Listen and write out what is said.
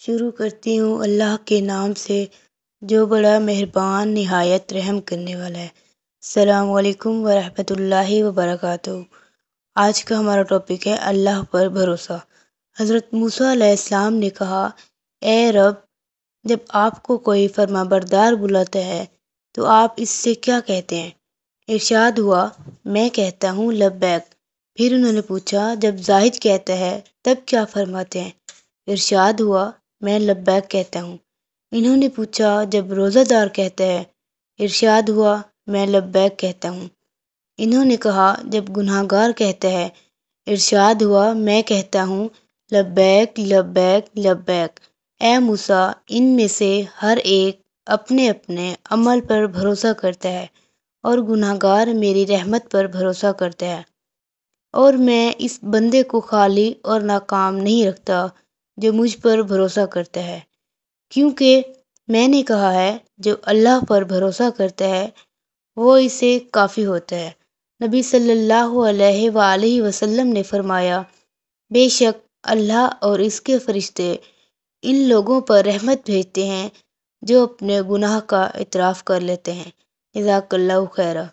شروع کرتی ہوں اللہ کے نام سے جو بڑا مہربان نہایت رحم کرنے والا ہے۔ السلام علیکم ورحمۃ اللہ وبرکاتہ۔ آج کا ہمارا ٹاپک ہے اللہ پر بھروسہ۔ حضرت موسیٰ علیہ السلام نے کہا، اے رب، جب آپ کو کوئی فرما بردار بلاتا ہے تو آپ اس سے کیا کہتے ہیں؟ ارشاد ہوا، میں کہتا ہوں لبیک۔ پھر انہوں نے پوچھا، جب زاہد کہتا ہے تب کیا فرماتے ہیں؟ ارشاد ہوا، میں لبیک کہتا ہوں۔ انہوں نے پوچھا، جب روزہ دار کہتا ہے؟ ارشاد ہوا، میں لبیک کہتا ہوں۔ انہوں نے کہا، جب گناہ گار کہتا ہے؟ ارشاد ہوا، میں کہتا ہوں لبیک لبیک لبیک۔ اے موسیٰ، ان میں سے ہر ایک اپنے اپنے عمل پر بھروسہ کرتا ہے اور گناہ گار میری رحمت پر بھروسہ کرتا ہے، اور میں اس بندے کو خالی اور ناکام نہیں رکھتا جو مجھ پر بھروسہ کرتا ہے، کیونکہ میں نے کہا ہے جو اللہ پر بھروسہ کرتا ہے وہ اسے کافی ہوتا ہے۔ نبی صلی اللہ علیہ وآلہ وسلم نے فرمایا، بے شک اللہ اور اس کے فرشتے ان لوگوں پر رحمت بھیجتے ہیں جو اپنے گناہ کا اعتراف کر لیتے ہیں۔ جزاک اللہ خیرہ۔